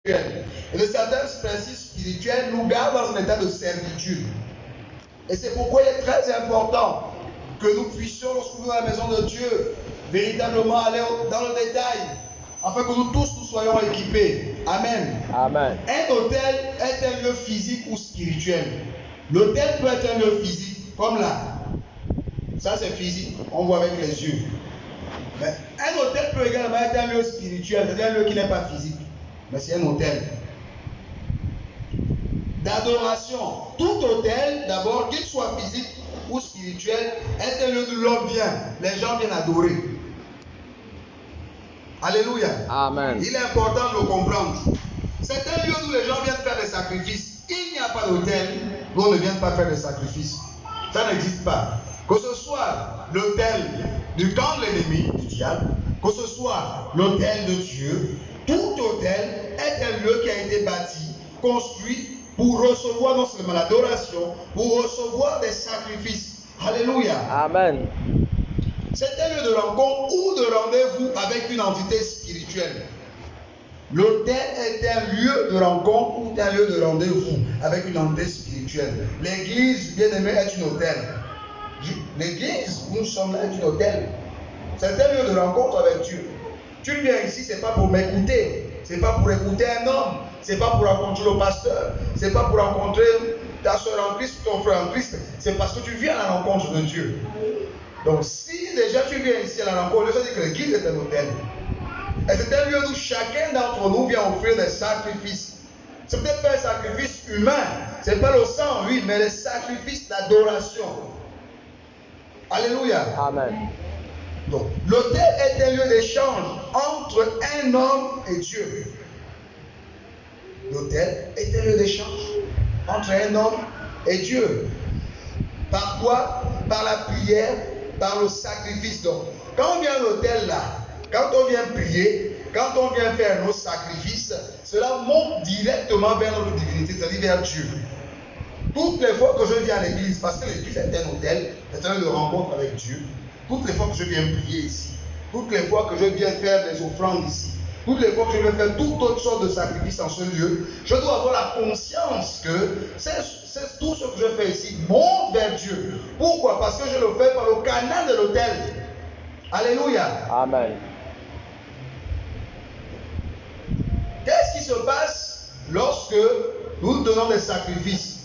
Et de certains principes spirituels nous gardent dans un état de servitude. Et c'est pourquoi il est très important que nous puissions, lorsque nous sommes dans la maison de Dieu, véritablement aller dans le détail, afin que nous tous nous soyons équipés. Amen. Amen. Un hôtel est un lieu physique ou spirituel. L'hôtel peut être un lieu physique, comme là. Ça c'est physique, on voit avec les yeux. Mais un hôtel peut également être un lieu spirituel, c'est-à-dire un lieu qui n'est pas physique. Mais c'est un hôtel d'adoration. Tout hôtel, d'abord, qu'il soit physique ou spirituel, est un lieu où l'homme vient. Les gens viennent adorer. Alléluia. Amen. Il est important de le comprendre. C'est un lieu où les gens viennent faire des sacrifices. Il n'y a pas d'hôtel où on ne vient pas faire des sacrifices. Ça n'existe pas. Que ce soit l'hôtel du camp de l'ennemi, du diable, que ce soit l'hôtel de Dieu, tout hôtel est un lieu qui a été bâti, construit pour recevoir non seulement l'adoration, pour recevoir des sacrifices. Alléluia. Amen. C'est un lieu de rencontre ou de rendez-vous avec une entité spirituelle. L'hôtel est un lieu de rencontre ou un lieu de rendez-vous avec une entité spirituelle. L'église, bien aimé, est un hôtel. L'église où nous sommes là est un hôtel. C'est un lieu de rencontre avec Dieu. Tu viens ici, ce n'est pas pour m'écouter, ce n'est pas pour écouter un homme, ce n'est pas pour rencontrer le pasteur, ce n'est pas pour rencontrer ta soeur en Christ ou ton frère en Christ, c'est parce que tu viens à la rencontre de Dieu. Donc si déjà tu viens ici à la rencontre, je dis que l'église est un hôtel. Et c'est un lieu où chacun d'entre nous vient offrir des sacrifices. C'est peut-être pas un sacrifice humain, ce n'est pas le sang, oui, mais les sacrifices d'adoration. Alléluia. Amen. Donc, l'hôtel est un lieu d'échange entre un homme et Dieu. L'hôtel est un lieu d'échange entre un homme et Dieu. Par quoi? Par la prière, par le sacrifice. Donc, quand on vient à l'hôtel là, quand on vient prier, quand on vient faire nos sacrifices, cela monte directement vers notre divinité, c'est-à-dire vers Dieu. Toutes les fois que je viens à l'église, parce que l'église est un hôtel, c'est un lieu de rencontre avec Dieu. Toutes les fois que je viens prier ici, toutes les fois que je viens faire des offrandes ici, toutes les fois que je viens faire toute autre sorte de sacrifice en ce lieu, je dois avoir la conscience que c'est tout ce que je fais ici monte vers Dieu. Pourquoi? Parce que je le fais par le canal de l'autel. Alléluia. Amen. Qu'est-ce qui se passe lorsque nous donnons des sacrifices?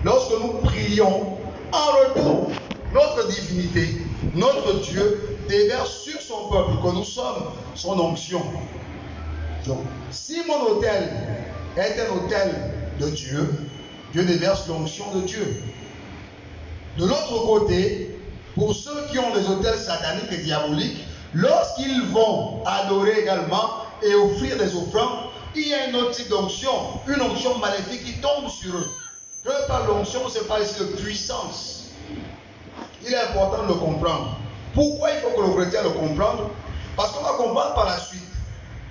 Lorsque nous prions, en retour, notre divinité, notre Dieu déverse sur son peuple que nous sommes son onction. Donc, si mon autel est un autel de Dieu, Dieu déverse l'onction de Dieu. De l'autre côté, pour ceux qui ont des autels sataniques et diaboliques, lorsqu'ils vont adorer également et offrir des offrandes, il y a une autre type d'onction, une onction maléfique qui tombe sur eux. Que par l'onction, c'est pas ici de puissance. Il est important de le comprendre. Pourquoi il faut que le chrétien le comprenne? Parce qu'on va comprendre par la suite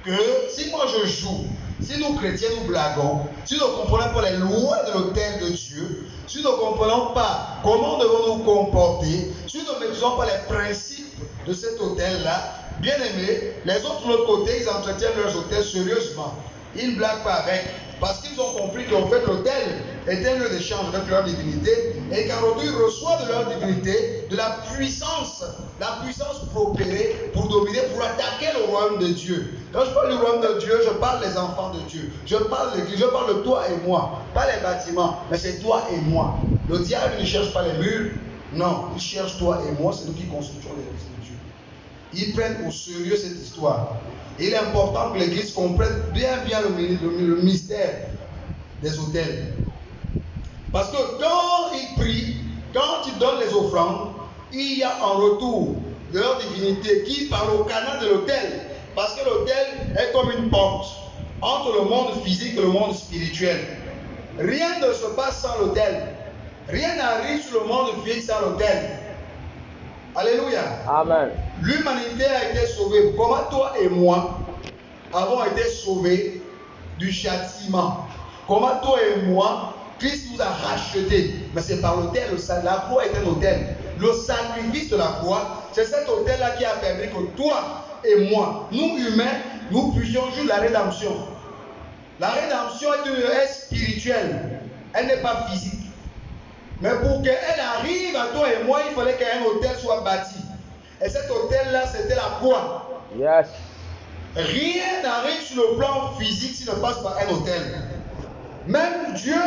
que si moi je joue, si nous chrétiens nous blaguons, si nous ne comprenons pas les lois de l'autel de Dieu, si nous ne comprenons pas comment devons nous comporter, si nous ne maîtrisons pas les principes de cet autel-là, bien aimé, les autres de l'autre côté, ils entretiennent leurs autels sérieusement. Ils ne blaguent pas avec, parce qu'ils ont compris qu'en fait l'autel est un lieu d'échange avec leur divinité, et qu'en retour ils reçoivent de leur divinité de la puissance pour opérer, pour dominer, pour attaquer le royaume de Dieu. Quand je parle du royaume de Dieu, je parle des enfants de Dieu, je parle de l'église, je parle de toi et moi, pas les bâtiments, mais c'est toi et moi. Le diable ne cherche pas les murs, non, il cherche toi et moi, c'est nous qui construisons l'église de Dieu. Ils prennent au sérieux cette histoire. Il est important que l'église comprenne bien le mystère des autels. Parce que quand ils prient, quand ils donnent les offrandes, il y a en retour de leur divinité qui parle au canal de l'autel. Parce que l'autel est comme une porte entre le monde physique et le monde spirituel. Rien ne se passe sans l'autel. Rien n'arrive sur le monde physique sans l'autel. Alléluia. Amen. L'humanité a été sauvée. Comment toi et moi avons été sauvés du châtiment? Comment toi et moi, Christ nous a rachetés? Mais c'est par l'autel. La croix est un autel. Le sacrifice de la croix, c'est cet autel-là qui a permis que toi et moi, nous humains, nous puissions jouir de la rédemption. La rédemption rédemption est spirituelle. Elle n'est pas physique. Mais pour qu'elle arrive à toi et moi, il fallait qu'un hôtel soit bâti. Et cet hôtel-là, c'était la croix. Yes. Rien n'arrive sur le plan physique s'il ne passe par un hôtel. Même Dieu,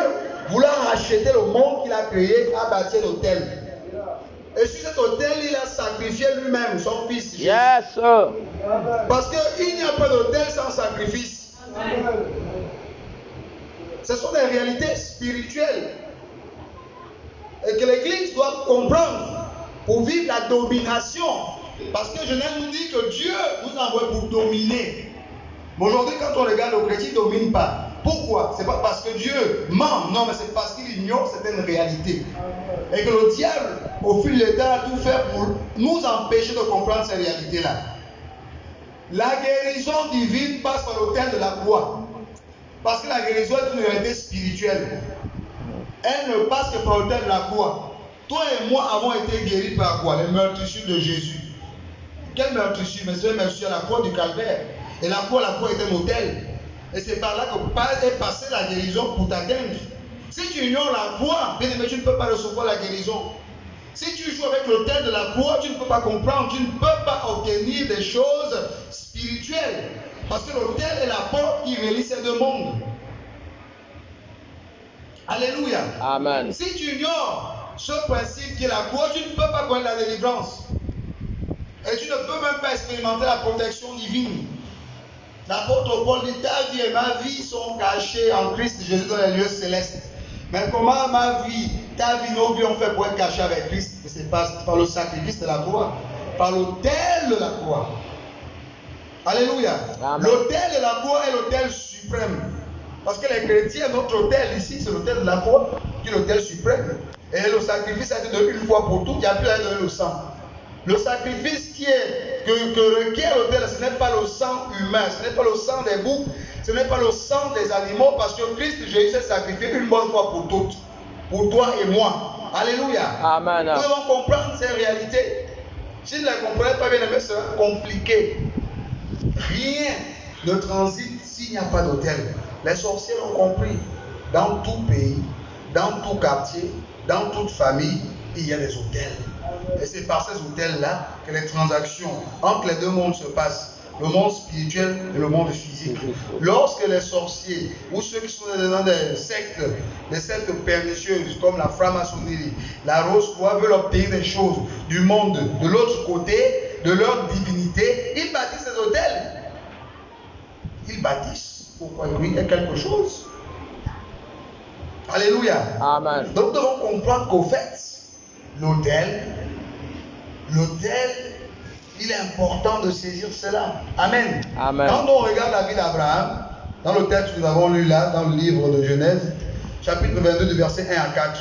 voulant racheter le monde qu'il a créé, a bâti un hôtel. Et sur cet hôtel, il a sacrifié lui-même son fils Jésus. Yes, sir. Parce qu'il n'y a pas d'hôtel sans sacrifice. Ce sont des réalités spirituelles. Et que l'Église doit comprendre pour vivre la domination. Parce que Genèse nous dit que Dieu nous envoie pour dominer. Mais aujourd'hui, quand on regarde, le chrétien ne domine pas. Pourquoi? Ce n'est pas parce que Dieu ment, non, mais c'est parce qu'il ignore certaines réalités. Et que le diable, au fil du temps, a tout fait pour nous empêcher de comprendre ces réalités-là. La guérison divine passe par l'autel de la croix. Parce que la guérison est une réalité spirituelle. Elle ne passe que par l'autel de la croix. Toi et moi avons été guéris par quoi? Les meurtrissures de Jésus. Quelle meurtrissure? Mais c'est une meurtrissure à la croix du calvaire. Et la croix est un autel. Et c'est par là que est passée la guérison pour t'atteindre. Si tu ignores la croix, bien aimé, tu ne peux pas recevoir la guérison. Si tu joues avec l'autel de la croix, tu ne peux pas comprendre, tu ne peux pas obtenir des choses spirituelles. Parce que l'autel est la porte qui relie ces deux mondes. Alléluia. Amen. Si tu ignores ce principe qui est la croix, tu ne peux pas connaître la délivrance. Et tu ne peux même pas expérimenter la protection divine. L'apôtre Paul dit, ta vie et ma vie sont cachées en Christ Jésus dans les lieux célestes. Mais comment ma vie, ta vie, nos vies ont fait pour être cachées avec Christ? Et c'est par le sacrifice de la croix, par l'autel de la croix. Alléluia. L'autel de la croix est l'autel suprême. Parce que les chrétiens, notre autel ici, c'est l'autel de la croix, qui est l'autel suprême. Et le sacrifice a été donné une fois pour toutes, il n'y a plus à donner le sang. Le sacrifice que requiert l'autel, ce n'est pas le sang humain, ce n'est pas le sang des boucs, ce n'est pas le sang des animaux, parce que Christ Jésus s'est sacrifié une bonne fois pour toutes, pour toi et moi. Alléluia. Amen. Nous devons comprendre ces réalités. Si vous ne les comprenez pas bien, mais c'est compliqué. Rien ne transite s'il n'y a pas d'autel. Les sorciers l'ont compris. Dans tout pays, dans tout quartier, dans toute famille, il y a des hôtels. Et c'est par ces hôtels-là que les transactions entre les deux mondes se passent. Le monde spirituel et le monde physique. Lorsque les sorciers ou ceux qui sont dans des sectes pernicieuses comme la franc-maçonnerie, la rose-croix veulent obtenir des choses du monde de l'autre côté, de leur divinité, ils bâtissent des hôtels. Ils bâtissent. Pourquoi? Oui, il y a quelque chose. Alléluia. Amen. Donc nous devons comprendre qu'au fait, l'autel, il est important de saisir cela. Amen. Amen. Quand on regarde la vie d'Abraham, dans le texte que nous avons lu là, dans le livre de Genèse, chapitre 22, de versets 1 à 4,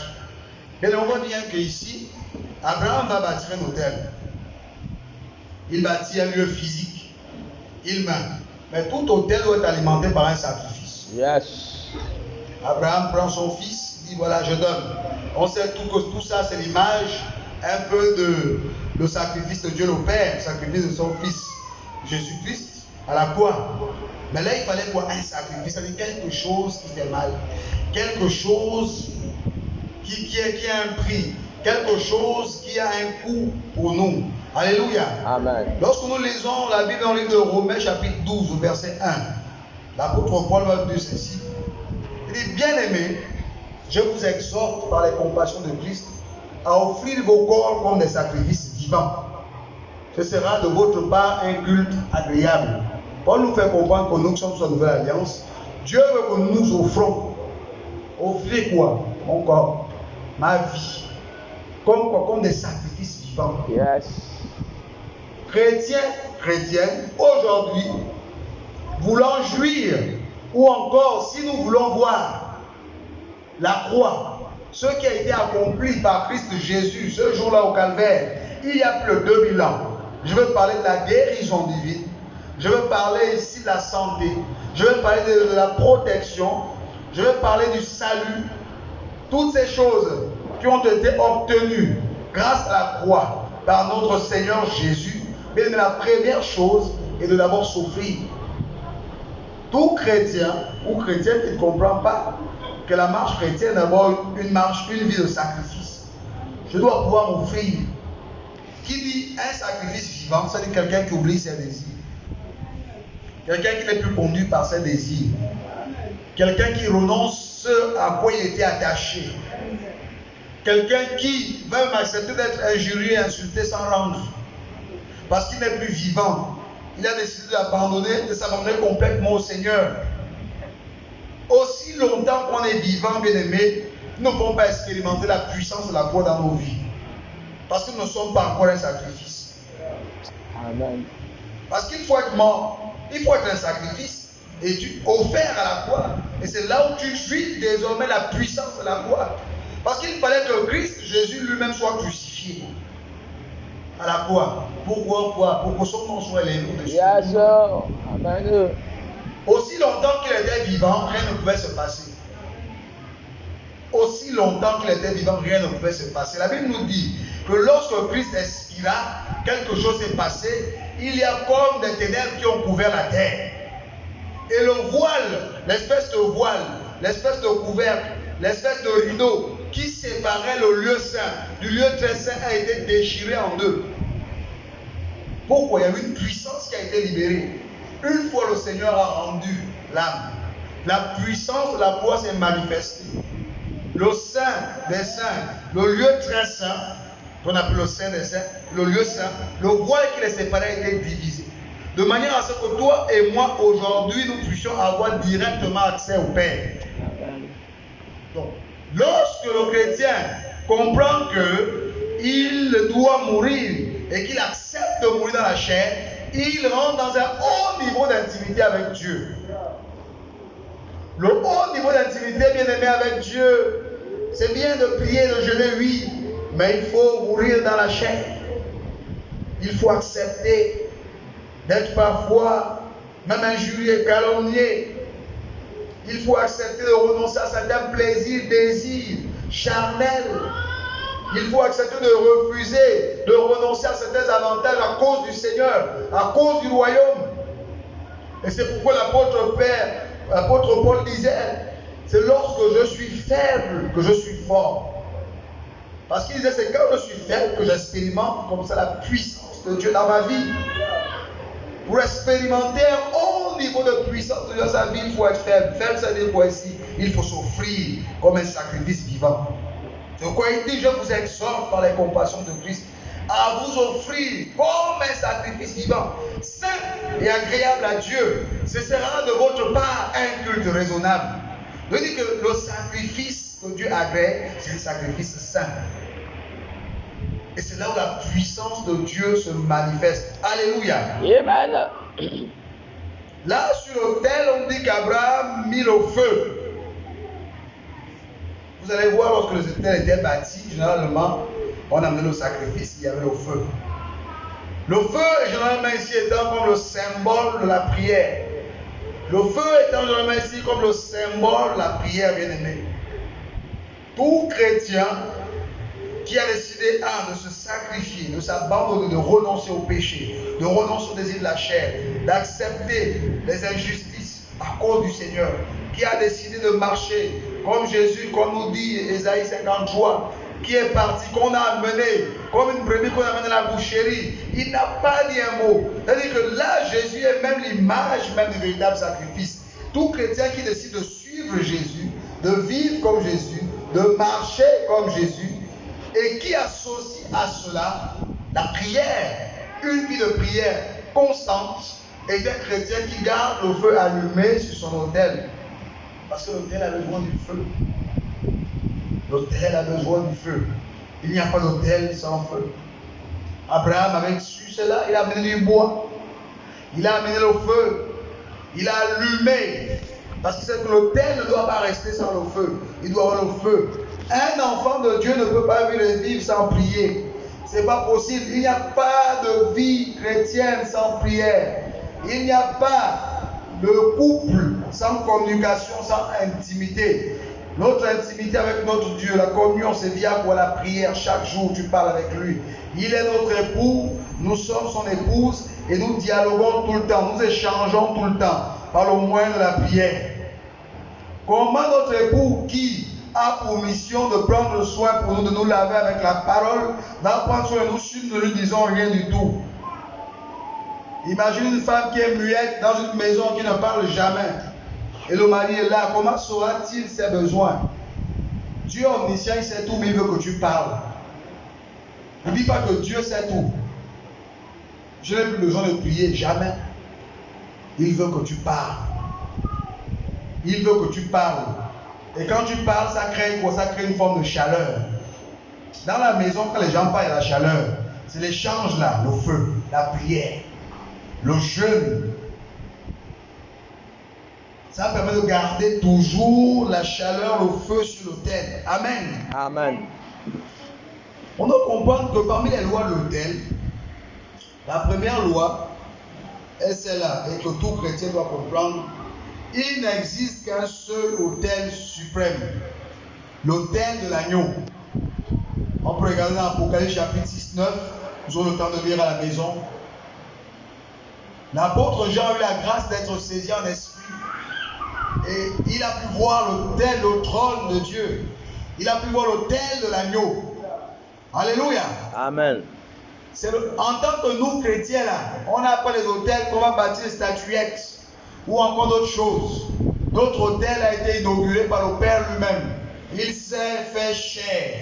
bien, on voit bien qu'ici, Abraham va bâtir un hôtel. Il bâtit un lieu physique. Il meurt. Mais tout hôtel doit être alimenté par un sacrifice. Yes. Abraham prend son fils, il dit voilà, je donne. On sait que tout ça, c'est l'image un peu de le sacrifice de Dieu le Père, le sacrifice de son fils Jésus-Christ à la croix. Mais là, il fallait quoi? Un sacrifice, c'est-à-dire quelque chose qui fait mal, quelque chose qui a un prix, quelque chose qui a un coût pour nous. Alléluia. Amen. Lorsque nous lisons la Bible dans le livre de Romains, chapitre 12, verset 1, l'apôtre Paul va dire ceci. Il dit, bien-aimés, je vous exhorte par les compassions de Christ à offrir vos corps comme des sacrifices vivants. Ce sera de votre part un culte agréable. Paul nous fait comprendre que nous qui sommes sur la nouvelle alliance, Dieu veut que nous offrons. Offrir quoi? Mon corps, ma vie. Comme quoi? Comme des sacrifices vivants. Yes. Chrétiens, chrétiennes, aujourd'hui, voulant jouir, ou encore si nous voulons voir la croix, ce qui a été accompli par Christ Jésus ce jour-là au calvaire, il y a plus de 2000 ans. Je veux parler de la guérison divine, je veux parler ici de la santé, je veux parler de la protection, je veux parler du salut, toutes ces choses qui ont été obtenues grâce à la croix par notre Seigneur Jésus. Mais la première chose est de d'abord souffrir. Tout chrétien ou chrétienne qui ne comprend pas que la marche chrétienne est d'abord une vie de sacrifice. Je dois pouvoir m'offrir. Qui dit un sacrifice vivant, ça dit quelqu'un qui oublie ses désirs. Quelqu'un qui n'est plus conduit par ses désirs. Quelqu'un qui renonce ce à quoi il était attaché. Quelqu'un qui va même accepter d'être injurié, insulté sans rendre. Parce qu'il n'est plus vivant. Il a décidé de s'abandonner complètement au Seigneur. Aussi longtemps qu'on est vivant, bien-aimés, nous ne pouvons pas expérimenter la puissance de la foi dans nos vies. Parce que nous ne sommes pas encore un sacrifice. Amen. Parce qu'il faut être mort. Il faut être un sacrifice. Et tu offert à la croix. Et c'est là où tu vis désormais la puissance de la croix. Parce qu'il fallait que Christ, Jésus lui-même, soit crucifié à la croix. Pourquoi? Pour que son nom soit élevé au-dessus. Yes, sir. Amen. Aussi longtemps qu'il était vivant, rien ne pouvait se passer. Aussi longtemps qu'il était vivant, rien ne pouvait se passer. La Bible nous dit que lorsque Christ expira, quelque chose s'est passé. Il y a comme des ténèbres qui ont couvert la terre. Et le voile, l'espèce de voile, l'espèce de couvercle, l'espèce de rideau qui séparait le lieu saint du lieu très saint a été déchiré en deux. Pourquoi? Il y a eu une puissance qui a été libérée. Une fois le Seigneur a rendu l'âme, la puissance de la croix s'est manifestée. Le saint des saints, le lieu très saint, qu'on appelle le saint des saints, le lieu saint, le voile qui les séparait a été divisé. De manière à ce que toi et moi, aujourd'hui, nous puissions avoir directement accès au Père. Donc, lorsque le chrétien comprend qu'il doit mourir et qu'il accepte de mourir dans la chair, il rentre dans un haut niveau d'intimité avec Dieu. Le haut niveau d'intimité, bien aimé, avec Dieu, c'est bien de prier, de jeûner, oui, mais il faut mourir dans la chair. Il faut accepter d'être parfois même injurié, calomnié. Il faut accepter de renoncer à certains plaisirs, désirs charnels. Il faut accepter de refuser, de renoncer à certains avantages à cause du Seigneur, à cause du royaume. Et c'est pourquoi l'apôtre Paul disait, c'est lorsque je suis faible que je suis fort. Parce qu'il disait, c'est quand je suis faible que j'expérimente comme ça la puissance de Dieu dans ma vie. Pour expérimenter un haut niveau de puissance de Dieu dans sa vie, il faut être faible. Faible, ça veut dire quoi ici? Il faut s'offrir comme un sacrifice vivant. C'est pourquoi il dit, je vous exhorte par les compassions de Christ à vous offrir comme un sacrifice vivant, saint et agréable à Dieu. Ce sera de votre part un culte raisonnable. Je dis que le sacrifice que Dieu agrée, c'est un sacrifice saint. Et c'est là où la puissance de Dieu se manifeste. Alléluia. Amen. Là, sur l'autel, on dit qu'Abraham mit le feu. Vous allez voir, lorsque l'autel était bâti, généralement, on amenait le sacrifice, il y avait le feu. Le feu, généralement ici, étant comme le symbole de la prière. Le feu étant généralement ici comme le symbole de la prière, bien aimé. Tout chrétien qui a décidé, de se sacrifier, de s'abandonner, de renoncer au péché, de renoncer au désir de la chair, d'accepter les injustices à cause du Seigneur, qui a décidé de marcher comme Jésus, comme nous dit Ésaïe 53, qui est parti, qu'on a amené, comme une brebis qu'on amène à la boucherie. Il n'a pas dit un mot. C'est-à-dire que là, Jésus est même l'image même du véritable sacrifice. Tout chrétien qui décide de suivre Jésus, de vivre comme Jésus, de marcher comme Jésus, et qui associe à cela la prière, une vie de prière constante, est un chrétien qui garde le feu allumé sur son autel. Parce que l'autel a besoin du feu. L'autel a besoin du feu. Il n'y a pas d'autel sans feu. Abraham avait su cela, il a amené du bois. Il a amené le feu. Il a allumé. Parce que l'autel ne doit pas rester sans le feu. Il doit avoir le feu. Un enfant de Dieu ne peut pas vivre sans prier. Ce n'est pas possible. Il n'y a pas de vie chrétienne sans prière. Il n'y a pas de couple sans communication, sans intimité. Notre intimité avec notre Dieu, la communion, c'est via la prière. Chaque jour, tu parles avec lui. Il est notre époux, nous sommes son épouse et nous dialoguons tout le temps, nous échangeons tout le temps. par le moyen de la prière. Comment notre époux qui a pour mission de prendre soin pour nous, de nous laver avec la parole, va prendre soin de nous si nous ne lui disons rien du tout. Imagine une femme qui est muette dans une maison qui ne parle jamais. Et le mari est là. Comment saura-t-il ses besoins? Dieu est omniscient, il sait tout, mais il veut que tu parles. Ne dis pas que Dieu sait tout. Je n'ai plus besoin de prier, jamais. Il veut que tu parles. Il veut que tu parles. Et quand tu parles, ça crée quoi? Ça crée une forme de chaleur. Dans la maison, quand les gens parlent, il y a la chaleur. C'est l'échange là, le feu, la prière, le jeûne. Ça permet de garder toujours la chaleur, le feu sur l'autel. Amen. Amen. On doit comprendre que parmi les lois de l'autel, la première loi est celle-là, et que tout chrétien doit comprendre. Il n'existe qu'un seul autel suprême, l'autel de l'agneau. On peut regarder dans Apocalypse chapitre 6, 9, nous aurons le temps de lire à la maison. L'apôtre Jean a eu la grâce d'être saisi en esprit. Et il a pu voir l'autel, le trône de Dieu. Il a pu voir l'autel de l'agneau. Alléluia. Amen. En tant que nous chrétiens là, on n'a pas les autels qu'on va bâtir des statuettes ou encore d'autres choses. Notre autel a été inauguré par le Père lui-même. Il s'est fait chair.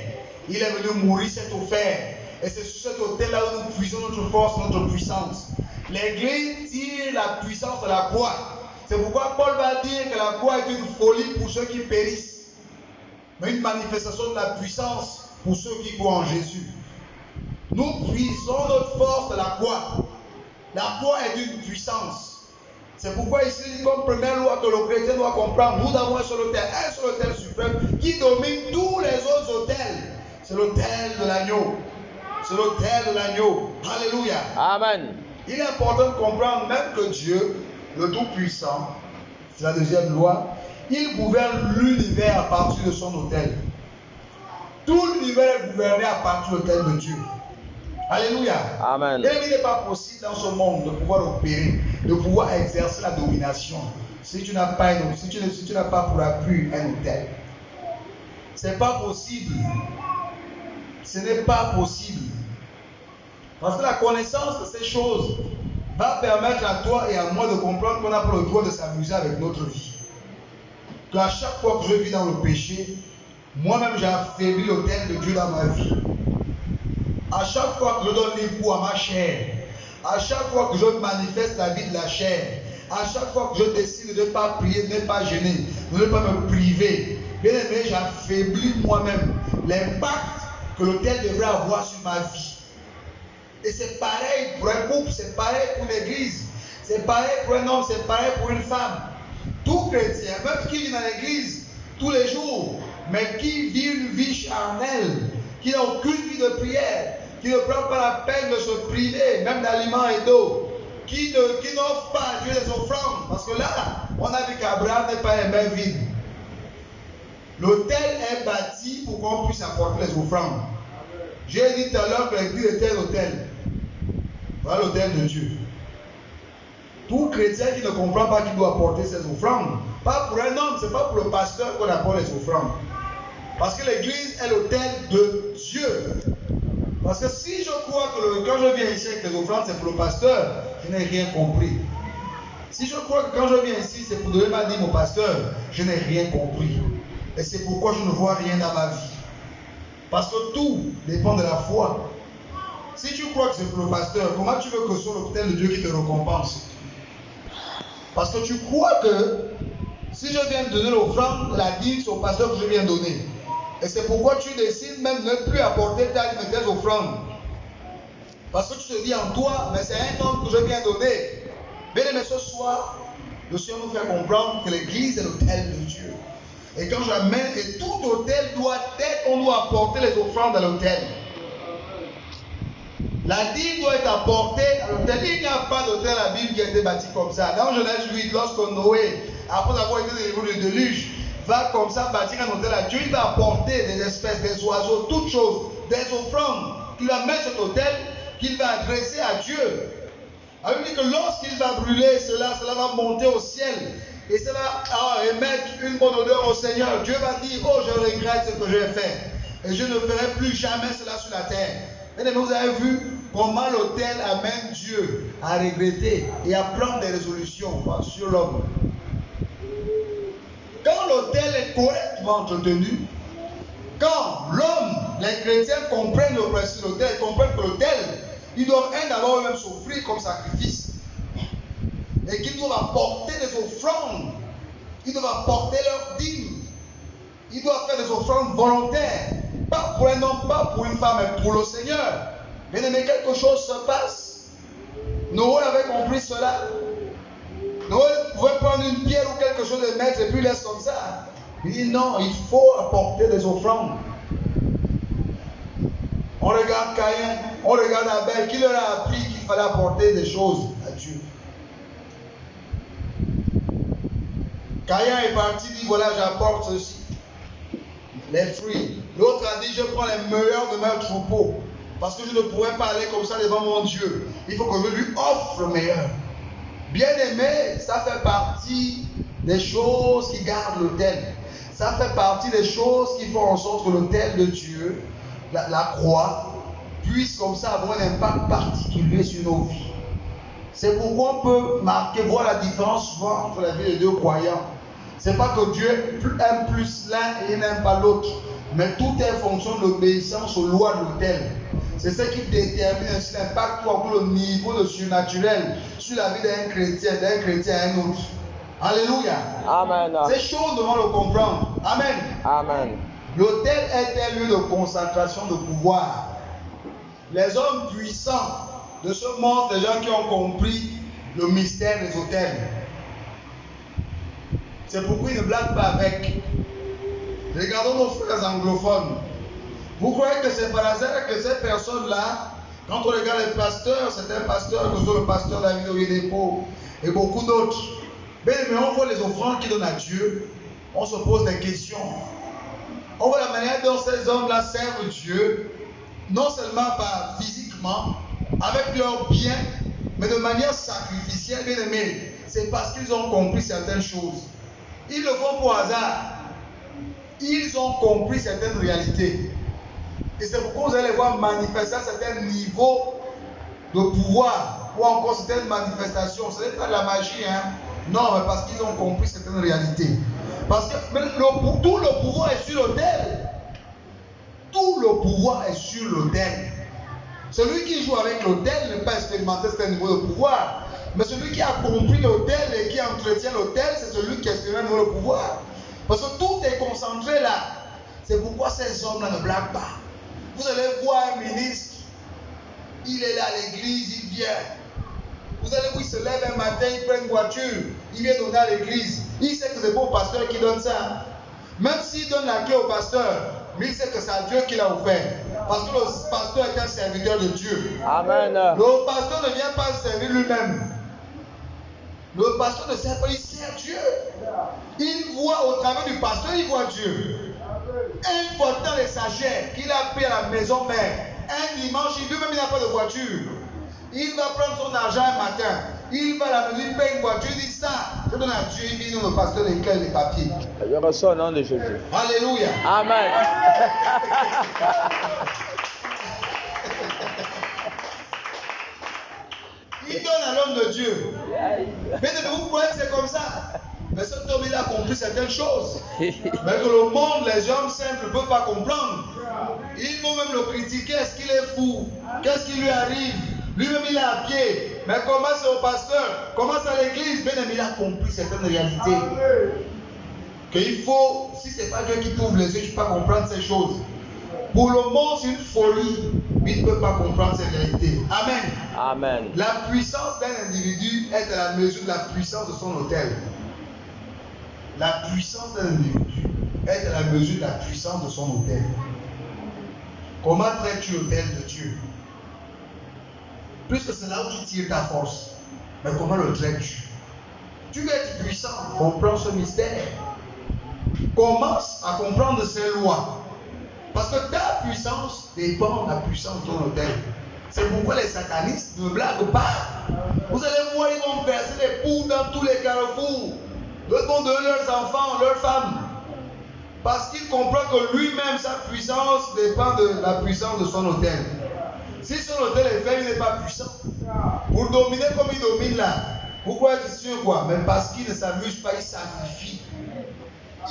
Il est venu mourir cette offert. Et c'est sur cet autel-là où nous puisons notre force, notre puissance. L'Église tire la puissance de la croix. C'est pourquoi Paul va dire que la croix est une folie pour ceux qui périssent, mais une manifestation de la puissance pour ceux qui croient en Jésus. Nous puisons notre force de la croix. La croix est une puissance. C'est pourquoi ici, comme première loi que le chrétien doit comprendre, nous avons un seul autel suprême qui domine tous les autres autels. C'est l'autel de l'agneau. C'est l'autel de l'agneau. Alléluia. Amen. Il est important de comprendre même que Dieu, le Tout-Puissant, c'est la deuxième loi, il gouverne l'univers à partir de son autel. Tout l'univers est gouverné à partir de l'autel de Dieu. Alléluia. Amen. Et il n'est pas possible dans ce monde de pouvoir opérer, de pouvoir exercer la domination si tu n'as pas, pour appui un autel. Ce n'est pas possible. Ce n'est pas possible. Parce que la connaissance de ces choses va permettre à toi et à moi de comprendre qu'on n'a pas le droit de s'amuser avec notre vie. Qu'à chaque fois que je vis dans le péché, moi-même j'ai affaibli l'autel de Dieu dans ma vie. À chaque fois que je donne l'époux à ma chair, à chaque fois que je manifeste la vie de la chair, à chaque fois que je décide de ne pas prier, de ne pas jeûner, de ne pas me priver, bien aimé, j'affaiblis moi-même l'impact que l'autel devrait avoir sur ma vie. Et c'est pareil pour un couple, c'est pareil pour l'église, c'est pareil pour un homme, c'est pareil pour une femme. Tout chrétien, même qui vit dans l'église tous les jours, mais qui vit une vie charnelle, qui n'a aucune vie de prière, qui ne prend pas la peine de se priver, même d'aliments et d'eau, qui n'offre pas à Dieu des offrandes, parce que là, on a vu qu'Abraham n'est pas les mains vides. L'autel est bâti pour qu'on puisse apporter les offrandes. J'ai dit tout à l'heure que l'église était l'autel. Voilà l'autel de Dieu. Tout chrétien qui ne comprend pas qu'il doit apporter ses offrandes, pas pour un homme, ce n'est pas pour le pasteur qu'on apporte les offrandes. Parce que l'église est l'autel de Dieu. Parce que si je crois que quand je viens ici avec les offrandes, c'est pour le pasteur, je n'ai rien compris. Si je crois que quand je viens ici, c'est pour donner ma dîme au pasteur, je n'ai rien compris. Et c'est pourquoi je ne vois rien dans ma vie. Parce que tout dépend de la foi. Si tu crois que c'est pour le pasteur, comment tu veux que ce soit l'autel de Dieu qui te récompense? Parce que tu crois que si je viens donner l'offrande, la dîme, c'est au pasteur que je viens donner. Et c'est pourquoi tu décides même de ne plus apporter tes offrandes. Parce que tu te dis en toi, mais c'est un homme que je viens donner. Bien aimé, ce soir, le Seigneur nous fait comprendre que l'église est l'autel de Dieu. Et quand j'amène, et tout autel doit être, on doit apporter les offrandes à l'autel. La dîme doit être apportée à l'autel. Il n'y a pas d'autel à la Bible qui a été bâti comme ça. Dans Genèse 8, lorsque Noé, après avoir été délivré du déluge, va comme ça bâtir un autel à Dieu, il va apporter des espèces, des oiseaux, toutes choses, des offrandes qu'il va mettre sur cet autel, qu'il va adresser à Dieu. La Bible dit que lorsqu'il va brûler cela va monter au ciel. Et cela va émettre une bonne odeur au Seigneur. Dieu va dire, oh, je regrette ce que j'ai fait. Et je ne ferai plus jamais cela sur la terre. Et vous avez vu comment l'autel amène Dieu à regretter et à prendre des résolutions sur l'homme. Quand l'autel est correctement entretenu, quand l'homme, les chrétiens comprennent le principe de l'autel, comprennent que l'autel, ils doivent d'abord eux-mêmes s'offrir comme sacrifice et qu'ils doivent apporter des offrandes, ils doivent apporter leurs dîmes, ils doivent faire des offrandes volontaires, pas pour un homme, pas pour une femme, mais pour le Seigneur. Bien aimé, quelque chose se passe. Noé avait compris cela. Noé pouvait prendre une pierre ou quelque chose de mettre et puis laisse comme ça. Il dit non, il faut apporter des offrandes. On regarde Caïn, on regarde Abel, qui leur a appris qu'il fallait apporter des choses à Dieu. Caïn est parti, dit voilà, j'apporte ceci, les fruits. L'autre a dit, je prends les meilleurs de mes troupeaux, parce que je ne pourrais pas aller comme ça devant mon Dieu. Il faut que je lui offre le meilleur. Bien aimé, ça fait partie des choses qui gardent l'autel. Ça fait partie des choses qui font en sorte que l'autel de Dieu, la croix, puisse comme ça avoir un impact particulier sur nos vies. C'est pourquoi on peut voir la différence souvent entre la vie des deux croyants. C'est pas que Dieu aime plus l'un et il n'aime pas l'autre, mais tout est en fonction de l'obéissance aux lois de l'autel. C'est ce qui détermine ainsi l'impact ou encore le niveau de surnaturel sur la vie d'un chrétien à un autre. Alléluia. Amen. Ces choses devons le comprendre. Amen. Amen. L'autel est un lieu de concentration de pouvoir. Les hommes puissants de ce monde, les gens qui ont compris le mystère des autels. C'est pourquoi ils ne blaguent pas avec. Regardons nos frères anglophones. Vous croyez que c'est par hasard que ces personnes-là, quand on regarde les pasteurs, c'est un pasteur, que ce soit le pasteur David Oyedepo et beaucoup d'autres, mais on voit les offrandes qu'ils donnent à Dieu, on se pose des questions. On voit la manière dont ces hommes-là servent Dieu, non seulement physiquement, avec leurs biens, mais de manière sacrificielle, bien aimé. C'est parce qu'ils ont compris certaines choses. Ils le font pour hasard. Ils ont compris certaines réalités. Et c'est pourquoi vous allez voir manifester un certain niveau de pouvoir ou encore certaines manifestations. Ce n'est pas de la magie, hein? Non, mais parce qu'ils ont compris certaines réalités. Parce que tout le pouvoir est sur l'autel. Tout le pouvoir est sur l'autel. Celui qui joue avec l'autel n'est pas expérimenté certain niveau de pouvoir. Mais celui qui a compris l'autel et qui entretient l'autel, c'est celui qui expérimente le pouvoir. Parce que tout est concentré là. C'est pourquoi ces hommes-là ne blaguent pas. Vous allez voir un ministre, il est là à l'église, il vient. Vous allez voir, il se lève un matin, il prend une voiture, il vient donner à l'église. Il sait que c'est pour le pasteur qui donne ça. Même s'il donne la clé au pasteur, mais il sait que c'est à Dieu qui l'a offert. Parce que le pasteur est un serviteur de Dieu. Amen. Le pasteur ne vient pas servir lui-même. Le pasteur ne sert pas, il sert Dieu. Il voit au travers du pasteur, il voit Dieu. Un fois dans les sagères qu'il a pris à la maison mère, un dimanche, lui-même il n'a pas de voiture. Il va prendre son argent un matin. Il va à la maison, il paye une voiture, il dit ça. Je donne à Dieu, il dit non, le pasteur éclaire les papiers. Je reçois au nom de Jésus. Alléluia. Amen. Il donne à l'homme de Dieu. Mais vous croyez que c'est comme ça? Mais cet homme, il a compris certaines choses. Mais que le monde, les hommes simples ne peuvent pas comprendre. Ils vont même le critiquer. Est-ce qu'il est fou? Qu'est-ce qui lui arrive? Lui-même, il est à pied. Mais comment c'est au pasteur? Comment c'est à l'église? Ben, il a compris certaines réalités. Qu'il faut, si ce n'est pas Dieu qui t'ouvre les yeux, tu ne peux pas comprendre ces choses. Pour le monde, c'est une folie. Il ne peut pas comprendre ces réalités. Amen. Amen. La puissance d'un individu est à la mesure de la puissance de son autel. La puissance d'un individu est à la mesure de la puissance de son autel. Comment traites-tu l'autel de Dieu? Puisque c'est là où tu tires ta force. Mais comment le traites-tu? Tu veux être puissant, comprends ce mystère. Commence à comprendre ces lois. Parce que ta puissance dépend de la puissance de ton autel. C'est pourquoi les satanistes ne blaguent pas. Vous allez voir, ils vont verser des poudres dans tous les carrefours. D'autres vont donner leurs enfants, leurs femmes. Parce qu'il comprend que lui-même, sa puissance dépend de la puissance de son hôtel. Si son hôtel est faible, il n'est pas puissant. Pour dominer comme il domine là, pourquoi être sûr quoi? Mais parce qu'il ne s'amuse pas, il sacrifie.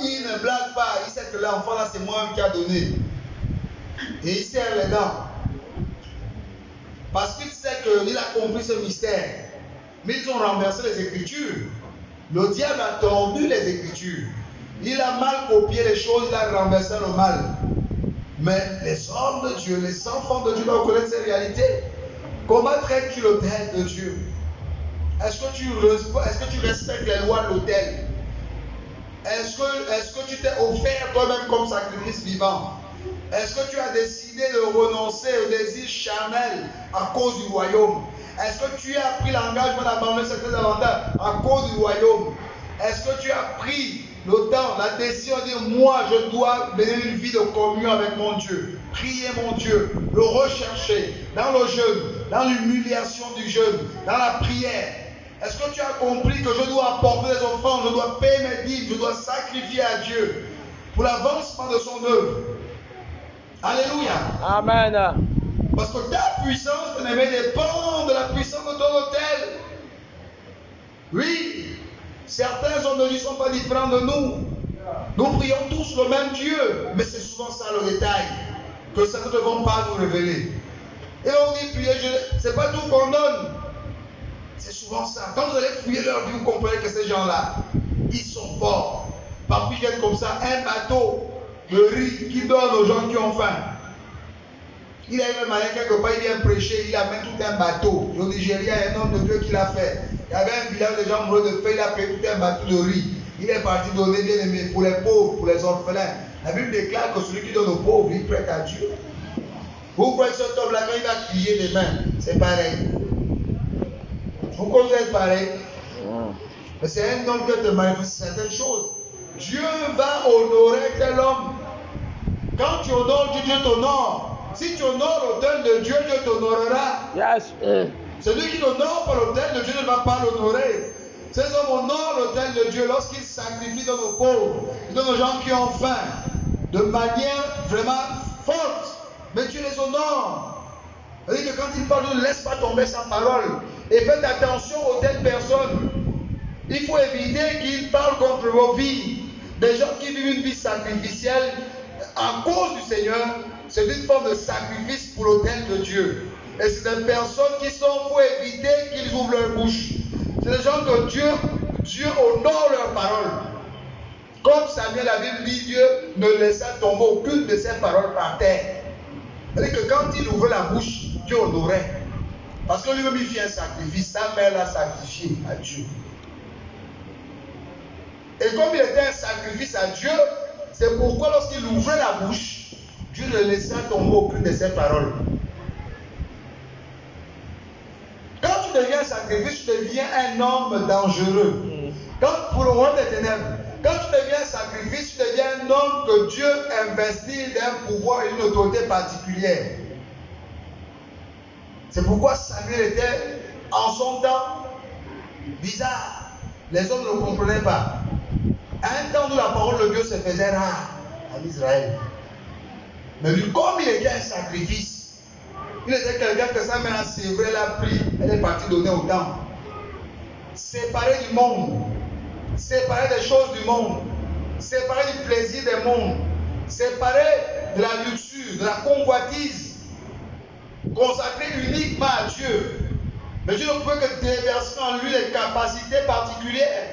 Il ne blague pas, il sait que l'enfant là, c'est moi-même qui a donné. Et il serre les dents. Parce qu'il sait qu'il a compris ce mystère. Mais ils ont renversé les Écritures. Le diable a tordu les Écritures. Il a mal copié les choses, il a renversé le mal. Mais les hommes de Dieu, les enfants de Dieu doivent connaître ces réalités. Comment traites-tu l'autel de Dieu? Est-ce que tu respectes les lois de l'autel? Est-ce que tu t'es offert toi-même comme sacrifice vivant? Est-ce que tu as décidé de renoncer au désir charnel à cause du royaume? Est-ce que tu as pris l'engagement d'abandonner certains avantages à cause du royaume? Est-ce que tu as pris le temps, la décision de dire moi je dois mener une vie de communion avec mon Dieu, prier mon Dieu, le rechercher dans le jeûne, dans l'humiliation du jeûne, dans la prière? Est-ce que tu as compris que je dois apporter des offrandes, je dois payer mes dîmes, je dois sacrifier à Dieu pour l'avancement de son œuvre? Alléluia. Amen. Parce que ta puissance, bien-aimé, dépend de la puissance de ton hôtel. Oui, certains hommes de Dieu ne sont pas différents de nous. Nous prions tous le même Dieu, mais c'est souvent ça le détail que certains ne vont pas nous révéler. Et on dit prier, ce n'est pas tout qu'on donne. C'est souvent ça. Quand vous allez fouiller leur vie, vous comprenez que ces gens-là, ils sont forts. Parfois, ils viennent comme ça, un bateau de riz qui donne aux gens qui ont faim. Il a eu un malin quelque part, il vient prêcher, il amène tout un bateau. Au Nigeria, il y a un homme de Dieu qui l'a fait. Il y avait un village de gens mourus de faim, il a payé tout un bateau de riz. Il est parti donner, bien aimé, pour les pauvres, pour les orphelins. La Bible déclare que celui qui donne aux pauvres, il prête à Dieu. Vous croyez que cet homme-là, quand il va crier des mains, c'est pareil. Pourquoi vous êtes pareil? Mais c'est un homme qui te manifeste certaines choses. Dieu va honorer tel homme. Quand tu honores Dieu, Dieu t'honore. Si tu honores l'autel de Dieu, Dieu t'honorera. Yes. Celui qui n'honore pas l'autel de Dieu ne va pas l'honorer. Ces hommes honorent l'autel de Dieu lorsqu'ils sacrifient dans nos pauvres, dans nos gens qui ont faim, de manière vraiment forte. Mais Dieu les honore. C'est-à-dire que quand il parle, ne laisse pas tomber sa parole. Et faites attention aux telles personnes. Il faut éviter qu'ils parlent contre vos vies. Des gens qui vivent une vie sacrificielle à cause du Seigneur, c'est une forme de sacrifice pour l'autel de Dieu. Et c'est des personnes qui sont, il faut éviter qu'ils ouvrent leur bouche. C'est des gens que Dieu honore leur parole. Comme Samuel, la Bible dit, Dieu ne laissa tomber aucune de ses paroles par terre. C'est-à-dire que quand il ouvrait la bouche, Dieu honorait. Parce que lui-même, il fit un sacrifice. Sa mère l'a sacrifié à Dieu. Et comme il était un sacrifice à Dieu, c'est pourquoi lorsqu'il ouvrait la bouche, Dieu ne laissa tomber aucune de ses paroles. Quand tu deviens un sacrifice, tu deviens un homme dangereux. Quand, pour le roi des ténèbres, quand tu deviens un sacrifice, tu deviens un homme que Dieu investit d'un pouvoir et d'une autorité particulière. C'est pourquoi Samuel était, en son temps, bizarre. Les hommes ne comprenaient pas. À un temps où la parole de Dieu se faisait rare en Israël. Mais lui, comme il était un sacrifice, il était quelqu'un que sa mère a sévré, elle a pris, elle est partie donner au temple. Séparé du monde, séparé des choses du monde, séparé du plaisir des mondes, séparé de la luxure, de la convoitise, consacré uniquement à Dieu. Mais Dieu ne pouvait que déverser en lui les capacités particulières.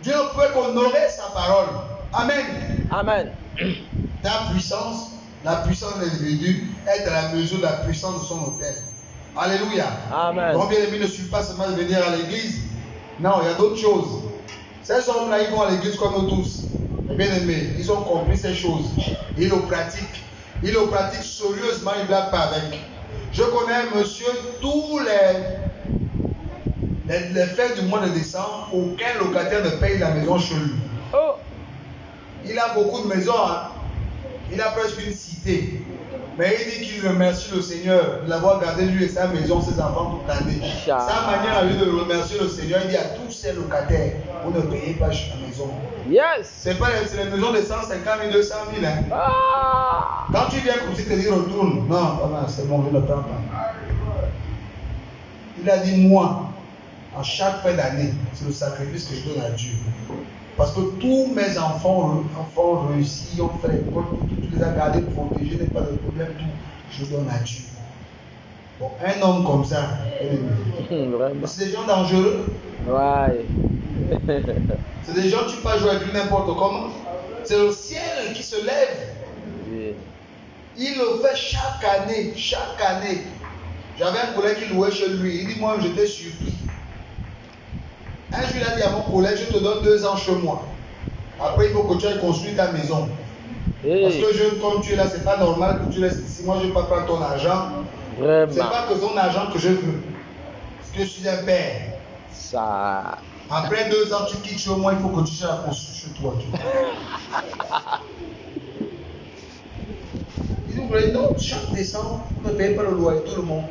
Dieu ne pouvait qu'honorer sa parole. Amen. Amen. Ta puissance, la puissance de l'individu est à la mesure de la puissance de son autel. Alléluia. Amen. Donc bien aimé, ne suffit pas seulement de venir à l'église. Non, il y a d'autres choses. Ces hommes-là, ils vont à l'église comme nous tous. Mais bien aimé, ils ont compris ces choses. Ils le pratiquent. Ils le pratiquent sérieusement, ils ne blaguent pas avec. Je connais un monsieur, tous les fêtes du mois de décembre, aucun locataire ne paye la maison chez lui. Oh. Il a beaucoup de maisons, hein. Il a presque une cité. Mais il dit qu'il remercie le Seigneur de l'avoir gardé lui et sa maison, ses enfants toute l'année. Sa manière à lui de remercier le Seigneur, il dit à tous ses locataires, vous ne payez pas chez la maison. Yes. C'est les maisons de 150 000, 200 000. Hein. Ah. Quand tu viens comme si tu te dis retourne, non, c'est bon, je ne prends pas. Il a dit moi, à chaque fin d'année, c'est le sacrifice que je donne à Dieu. Parce que tous mes enfants réussis, ont fait l'école, tu les as gardés, protégés, n'est pas de problème, tout, je donne à Dieu. Bon, un homme comme ça, c'est des gens dangereux. Ouais. C'est des gens, tu peux pas jouer avec lui n'importe comment. C'est le ciel qui se lève. Oui. Il le fait chaque année, chaque année. J'avais un collègue qui louait chez lui, il dit moi j'étais surpris. Un jour, il a dit à mon collègue, je te donne 2 ans chez moi. Après, il faut que tu ailles construire ta maison. Hey. Parce que jeune comme tu es là, c'est pas normal que tu restes ici. Moi, je ne veux pas prendre ton argent. Vraiment. C'est pas que ton argent que je veux. Parce que je suis un père. Ça. Après 2 ans, tu quittes chez moi, il faut que tu sois construit chez toi. Il dit, vous voulez, non, chaque décembre, vous ne payez pas le loyer, tout le monde.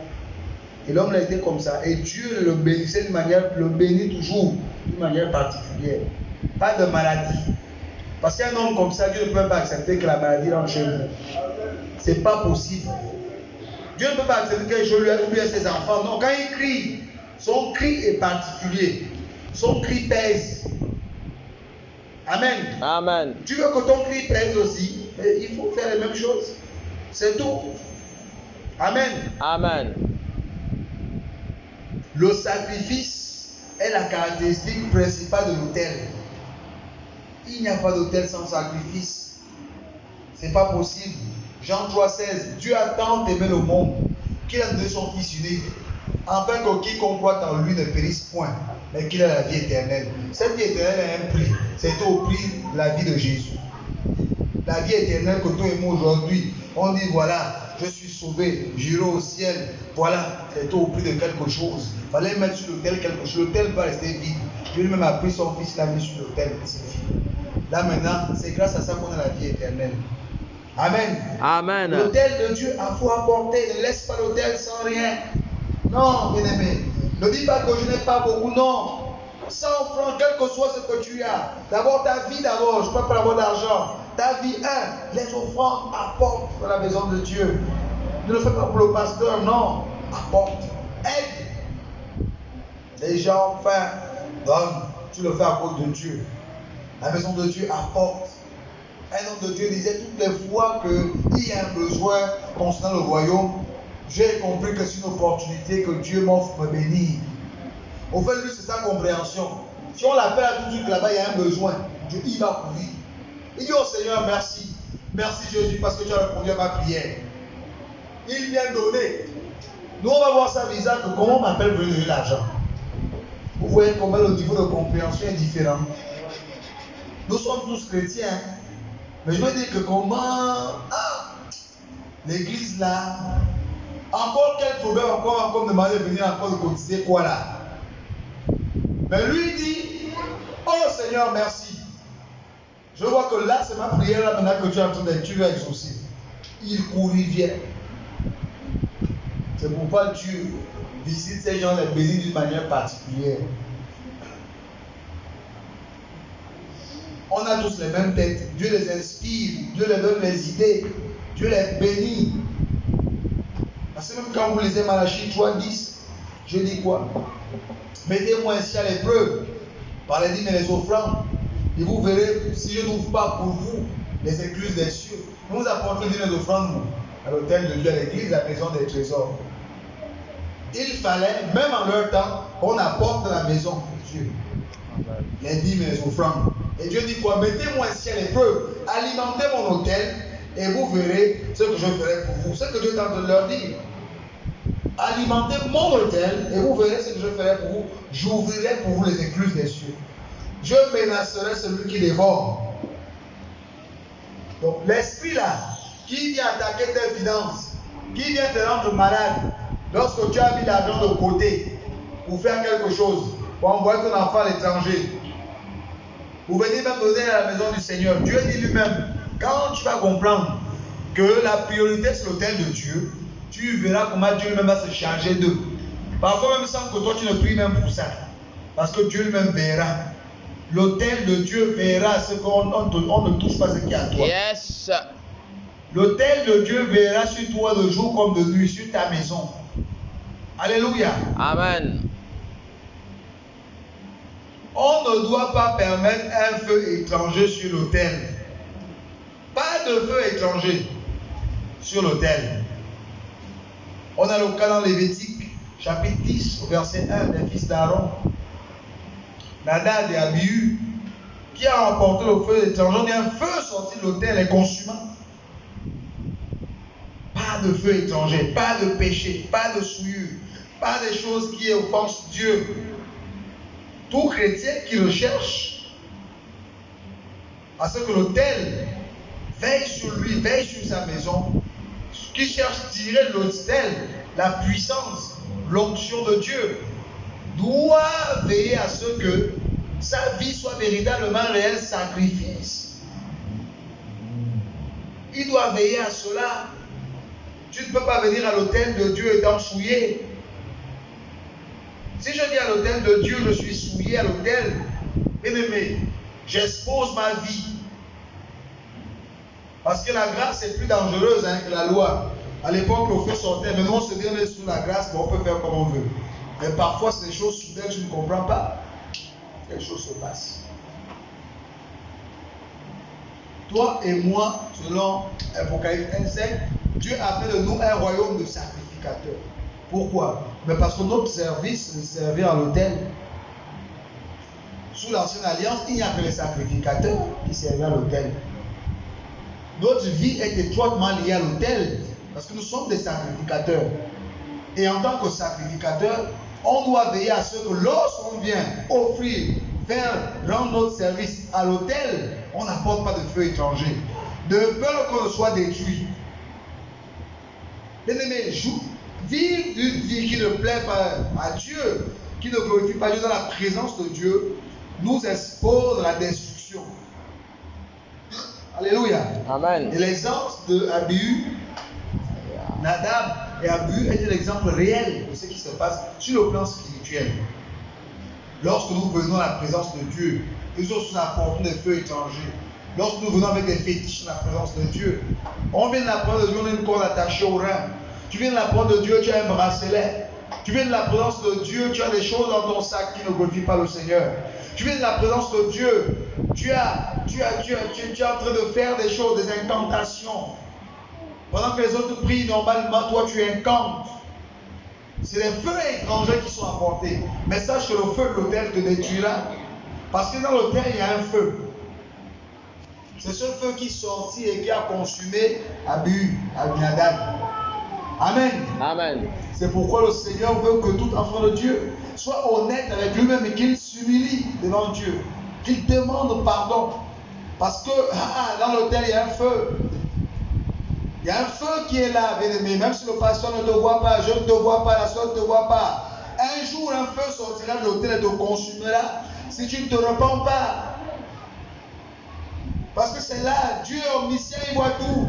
Et l'homme a été comme ça. Et Dieu le bénissait d'une manière, le bénit toujours d'une manière particulière. Pas de maladie. Parce qu'un homme comme ça, Dieu ne peut pas accepter que la maladie rentre chez vous. C'est pas possible. Dieu ne peut pas accepter que je lui ai ses enfants. Non, quand il crie, son cri est particulier. Son cri pèse. Amen. Amen. Tu veux que ton cri pèse aussi, mais il faut faire les mêmes choses. C'est tout. Amen. Amen. Le sacrifice est la caractéristique principale de l'autel. Il n'y a pas d'autel sans sacrifice. C'est pas possible. Jean 3,16. Dieu a tant aimé le monde qu'il a donné son Fils unique, afin que quiconque croit en lui ne périsse point, mais qu'il ait la vie éternelle. Cette vie éternelle a un prix. C'est au prix de la vie de Jésus. La vie éternelle que toi et moi aujourd'hui, on dit voilà, je suis sauvé, j'irai au ciel. Voilà, c'est au prix de quelque chose. Il fallait mettre sur l'autel quelque chose. L'autel va rester vide. Dieu lui-même a pris son Fils, l'a mis sur l'autel. C'est fini. Là maintenant, c'est grâce à ça qu'on a la vie éternelle. Amen. Amen. L'autel de Dieu, il faut apporter. Ne laisse pas l'autel sans rien. Non, bien-aimé. Ne dis pas que je n'ai pas beaucoup. Non. 100 francs, quel que soit ce que tu as. D'abord ta vie, d'abord. Je ne parle pas d'avoir d'argent. Ta vie, les offrandes apportent dans la maison de Dieu. Ne le fais pas pour le pasteur, non. Apporte. Aide. Les gens, enfin, donne. Tu le fais à cause de Dieu. La maison de Dieu apporte. Un homme de Dieu disait toutes les fois qu'il y a un besoin concernant le royaume, j'ai compris que c'est une opportunité que Dieu m'offre de me bénir. Au fait, lui, c'est sa compréhension. Si on l'appelle à tout de suite là-bas, il y a un besoin. Dieu, il va courir. Il dit au Seigneur, merci. Merci Jésus parce que tu as répondu à ma prière. Il vient donner. Nous, on va voir sa visage que comment on m'appelle venir donner l'argent. Vous voyez comment le niveau de compréhension est différent. Nous sommes tous chrétiens. Mais je veux dire que comment l'église là, encore quel problème, encore me demander de venir encore de cotiser quoi là. Mais lui dit, oh Seigneur merci. Je vois que là c'est ma prière là maintenant que tu es en train de tu vas exaucer. Il court, il vient. C'est pourquoi Dieu visite ces gens les bénis d'une manière particulière. On a tous les mêmes têtes. Dieu les inspire. Dieu les donne les idées. Dieu les bénit. Parce que même quand vous lisez Malachie 3:10, je dis quoi? Mettez-moi ainsi à l'épreuve par les dîmes et les offrandes. Et vous verrez si je n'ouvre pas pour vous les écluses des cieux. Nous apportons les dîmes et les offrandes à l'autel de Dieu, à l'église, à la maison des trésors. Il fallait, même en leur temps, qu'on apporte dans la maison de Dieu les dîmes et les offrandes. Et Dieu dit quoi? Mettez-moi ainsi à l'épreuve, alimentez mon autel et vous verrez ce que je ferai pour vous. Ce que Dieu est en train de leur dire. Alimentez mon autel et vous verrez ce que je ferai pour vous. J'ouvrirai pour vous les écluses des cieux. Je menacerai celui qui dévore. Donc l'esprit là, qui vient attaquer tes finances, qui vient te rendre malade, lorsque tu as mis l'argent de côté pour faire quelque chose, pour envoyer ton enfant à l'étranger, vous venez même donner à la maison du Seigneur. Dieu dit lui-même, quand tu vas comprendre que la priorité c'est l'autel de Dieu, tu verras comment Dieu lui-même va se charger d'eux. Parfois même sans que toi tu ne pries même pour ça. Parce que Dieu lui-même verra. L'autel de Dieu verra ce qu'on ne touche pas ce qui est à toi. Yes. L'autel de Dieu verra sur toi de jour comme de nuit, sur ta maison. Alléluia. Amen. On ne doit pas permettre un feu étranger sur l'autel. Pas de feu étranger sur l'autel. On a le cas dans Lévitique, chapitre 10, au verset 1, des fils d'Aaron, Nadab et Abihu, qui a emporté le feu étranger. On dit un feu sorti de l'autel et consumant. Pas de feu étranger, pas de péché, pas de souillure, pas de choses qui offensent Dieu. Tout chrétien qui recherche à ce que l'autel veille sur lui, veille sur sa maison, qui cherche à tirer de l'autel la puissance, l'onction de Dieu, doit veiller à ce que sa vie soit véritablement un réel sacrifice. Il doit veiller à cela. Tu ne peux pas venir à l'autel de Dieu étant souillé. Si je dis à l'autel de Dieu, je suis souillé à l'autel, bien-aimé, j'expose ma vie. Parce que la grâce est plus dangereuse que la loi. À l'époque, le feu sortait, maintenant on se dit on est sous la grâce, mais on peut faire comme on veut. Mais parfois, c'est des choses soudaines que tu ne comprends pas. Quelque chose se passe. Toi et moi, selon Apocalypse 1:5, Dieu a fait de nous un royaume de sacrificateurs. Pourquoi? Mais parce que notre service, c'est de servir à l'autel. Sous l'ancienne alliance, il n'y a que les sacrificateurs qui servaient à l'autel. Notre vie est étroitement liée à l'autel parce que nous sommes des sacrificateurs. Et en tant que sacrificateurs, on doit veiller à ce que lorsqu'on vient offrir, rendre notre service à l'autel, on n'apporte pas de feu étranger. De peur qu'on ne soit détruit. Bien-aimé, vivre une vie qui ne plaît pas à Dieu, qui ne glorifie pas Dieu dans la présence de Dieu, nous expose à la destruction. Alléluia. Amen. Et l'exemple de Abihu, Nadab et Abihu est un exemple réel de ce qui se passe sur le plan spirituel. Lorsque nous venons à la présence de Dieu, nous aussi apportons des feux étrangers. Lorsque nous venons avec des fétiches dans la présence de Dieu, on vient de la présence de Dieu, on a une corde attachée au rein. Tu viens de la présence de Dieu, tu as un bracelet. Tu viens de la présence de Dieu, tu as des choses dans ton sac qui ne glorifient pas le Seigneur. Tu viens de la présence de Dieu, tu es en train de faire des choses, des incantations. Pendant que les autres prient normalement, toi tu incantes. C'est les feux étrangers qui sont apportés. Mais sache que le feu de l'autel te détruira. Parce que dans l'autel, il y a un feu. C'est ce feu qui sortit et qui a consumé Abihu, Abinadab. Amen. Amen. C'est pourquoi le Seigneur veut que tout enfant de Dieu soit honnête avec lui-même et qu'il s'humilie devant Dieu. Qu'il demande pardon. Parce que dans l'autel, il y a un feu. Il y a un feu qui est là, bien-aimé. Même si le pasteur ne te voit pas, je ne te vois pas, la soeur ne te voit pas. Un jour, un feu sortira de l'autel et te consumera si tu ne te repens pas. Parce que c'est là, Dieu est omniscient, il voit tout.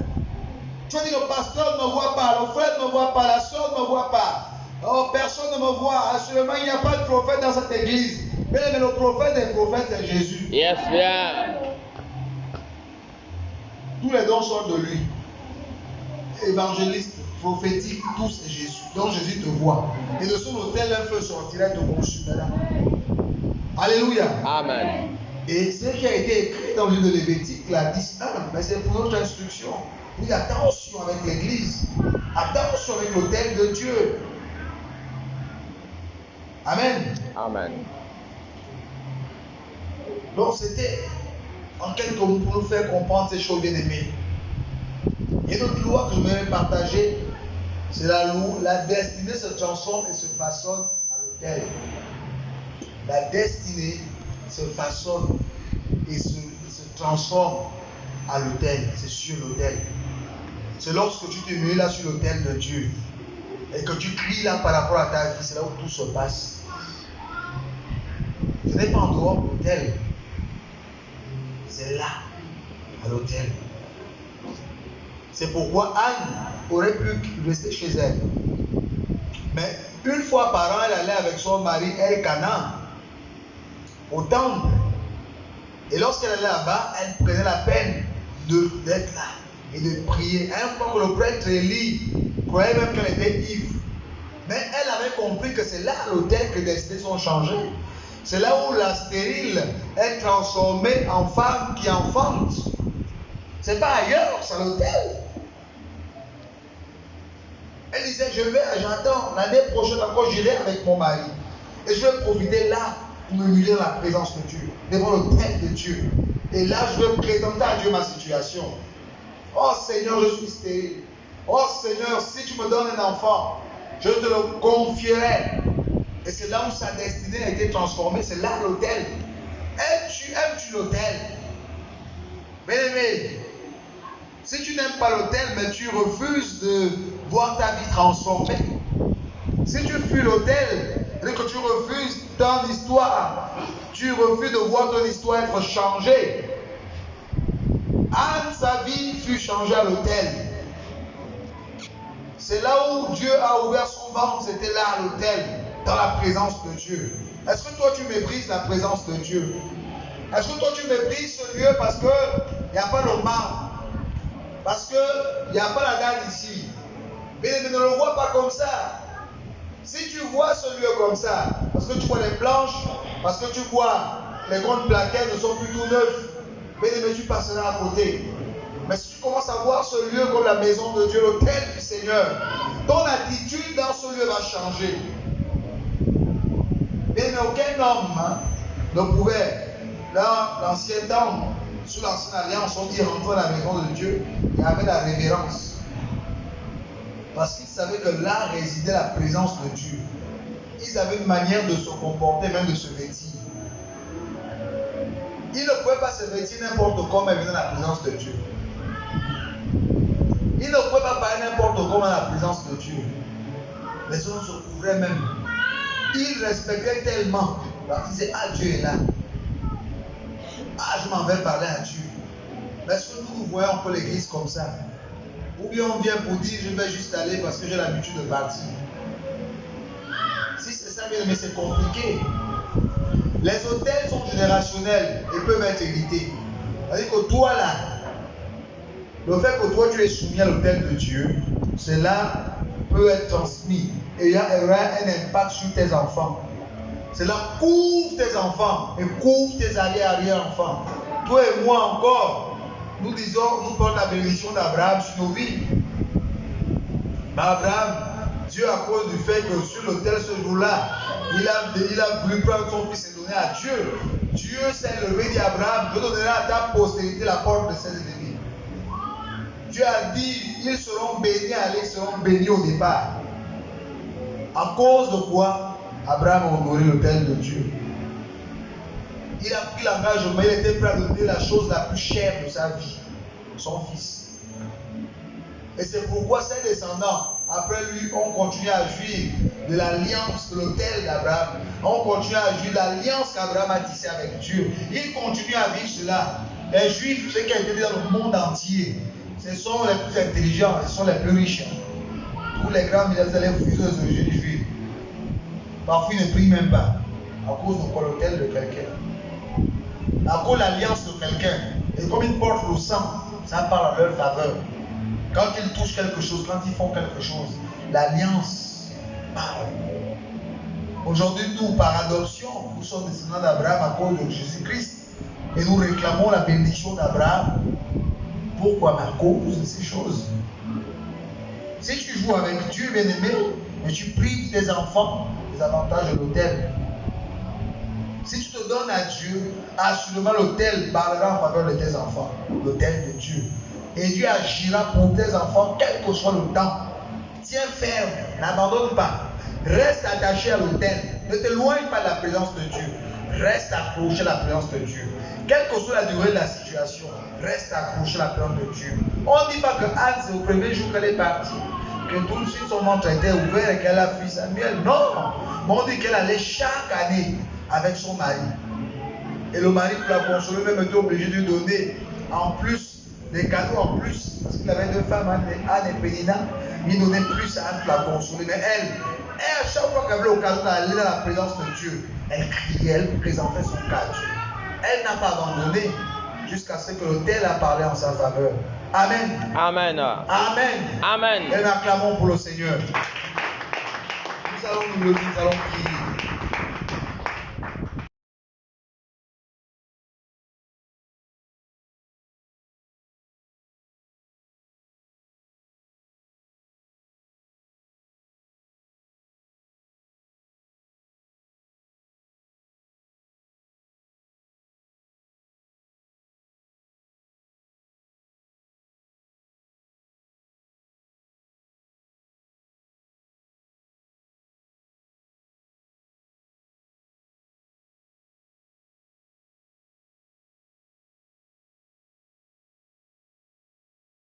Tu as dit le pasteur ne me voit pas, le frère ne me voit pas, la soeur ne me voit pas. Oh, personne ne me voit. Assurément, il n'y a pas de prophète dans cette église. Mais le prophète des prophètes, c'est Jésus. Yes, bien. Tous les dons sont de lui. Évangéliste, prophétique, tous c'est Jésus. Donc Jésus te voit. Et de son autel, un feu sortira et te consumera. Alléluia. Amen. Et ce qui a été écrit dans le livre de Lévitique, la 10, mais c'est pour notre instruction. Oui, attention avec l'église. Attention avec l'autel de Dieu. Amen. Amen. Donc c'était en quelques mots pour nous faire comprendre ces choses bien aimées. Il y a une autre loi que je voudrais partager. C'est la loi. La destinée se transforme et se façonne à l'autel. La destinée se façonne et se transforme à l'autel. C'est sur l'autel. C'est lorsque tu te mets là sur l'autel de Dieu et que tu cries là par rapport à ta vie, c'est là où tout se passe. Ce n'est pas en dehors de l'autel. C'est là, à l'autel. C'est pourquoi Anne aurait pu rester chez elle. Mais une fois par an, elle allait avec son mari Elkana au temple. Et lorsqu'elle allait là-bas, elle prenait la peine d'être là et de prier. Un fois que le prêtre Élie croyait même qu'elle était ivre. Mais elle avait compris que c'est là à l'autel que les destinées sont changées. C'est là où la stérile est transformée en femme qui enfante. C'est pas ailleurs, c'est à l'autel. Elle disait, j'attends, l'année prochaine encore, j'irai avec mon mari. Et je vais profiter là pour me muer dans la présence de Dieu, devant l'autel de Dieu. Et là, je vais présenter à Dieu ma situation. Oh Seigneur, je suis stérile. Oh Seigneur, si tu me donnes un enfant, je te le confierai. Et c'est là où sa destinée a été transformée, c'est là l'autel. Aimes-tu l'autel? Bien-aimé, si tu n'aimes pas l'autel, mais tu refuses de voir ta vie transformée, si tu fuis l'autel, et que tu refuses ton histoire, tu refuses de voir ton histoire être changée. Anne, sa vie fut changée à l'autel. C'est là où Dieu a ouvert son ventre, c'était là à l'autel, dans la présence de Dieu. Est-ce que toi tu méprises la présence de Dieu? Est-ce que toi tu méprises ce lieu parce qu'il n'y a pas de marbre? Parce qu'il n'y a pas la dalle ici? Mais ne le vois pas comme ça. Si tu vois ce lieu comme ça, parce que tu vois les planches, parce que tu vois les grandes plaquettes ne sont plus tout neuves, mais tu passeras à côté. Mais si tu commences à voir ce lieu comme la maison de Dieu, l'autel du Seigneur, ton attitude dans ce lieu va changer. Mais aucun homme ne pouvait, dans l'ancien temps, sous l'ancienne alliance, on dit rentrer dans la maison de Dieu, il y avait la révérence. Parce qu'ils savaient que là résidait la présence de Dieu. Ils avaient une manière de se comporter, même de se vêtir. Ils ne pouvaient pas se vêtir n'importe comment, mais dans la présence de Dieu. Ils ne pouvaient pas parler n'importe comment dans la présence de Dieu. Les hommes se couvraient même. Ils respectaient tellement. Ils disaient, ah, Dieu est là. Ah, je m'en vais parler à Dieu. Mais est-ce que nous voyons un peu l'église comme ça? Ou bien on vient pour dire, je vais juste aller parce que j'ai l'habitude de partir. Si c'est ça, bien, mais c'est compliqué. Les hôtels sont générationnels et peuvent être hérités. C'est-à-dire que toi là, le fait que toi tu es soumis à l'autel de Dieu, cela peut être transmis et il y aura un impact sur tes enfants. Cela couvre tes enfants et couvre tes arrière-enfants. Toi et moi encore, nous parlons de la bénédiction d'Abraham sur nos vies. Mais Abraham, Dieu, à cause du fait que sur l'autel ce jour-là, il a voulu prendre son fils et donner à Dieu. Dieu s'est levé et dit à Abraham, je donnerai à ta postérité la porte de ses ennemis. Dieu a dit, ils seront bénis à aller, ils seront bénis au départ. À cause de quoi Abraham a honoré l'autel de Dieu. Il a pris l'engagement, il était prêt à donner la chose la plus chère de sa vie, son fils. Et c'est pourquoi ses descendants, après lui, ont continué à jouir de l'alliance de l'autel d'Abraham. On continue à jouir de l'alliance qu'Abraham a tissée avec Dieu. Ils continuent à vivre cela. Les Juifs, ceux qui ont été dans le monde entier, ce sont les plus intelligents, ce sont les plus riches. Tous les grands militaires, les fuseuses de Juifs. Parfois, ils ne prient même pas à cause de l'autel de quelqu'un. À cause de l'alliance de quelqu'un. Et comme ils portent le sang, ça parle en leur faveur. Quand ils touchent quelque chose, quand ils font quelque chose, l'alliance parle. Aujourd'hui, nous, par adoption, nous sommes descendants d'Abraham à cause de Jésus-Christ. Et nous réclamons la bénédiction d'Abraham. Pourquoi? À cause de ces choses. Si tu joues avec Dieu, bien-aimé, et tu prives tes enfants des avantages de l'autel. Si tu te donnes à Dieu, assurément l'autel parlera en faveur de tes enfants. L'autel de Dieu. Et Dieu agira pour tes enfants, quel que soit le temps. Tiens ferme, n'abandonne pas. Reste attaché à l'autel. Ne t'éloigne pas de la présence de Dieu. Reste accroché à la présence de Dieu. Quelle que soit la durée de la situation, reste accroché à la présence de Dieu. On ne dit pas que Anne, c'est au premier jour qu'elle est partie, que tout de suite son ventre était ouvert et qu'elle a fui Samuel. Non, mais on dit qu'elle allait chaque année avec son mari. Et le mari, pour la consoler, même était obligé de lui donner, en plus des cadeaux en plus. Parce qu'il avait deux femmes, Anne et Pénina. Il donnait plus à Anne pour la consoler. Mais elle, à chaque fois qu'elle avait l'occasion d'aller dans la présence de Dieu, elle criait, elle présentait son cas à Dieu. Elle n'a pas abandonné jusqu'à ce que l'autel a parlé en sa faveur. Amen. Amen. Amen. Amen. Et nous acclamons pour le Seigneur. Nous allons nous lever, nous allons prier.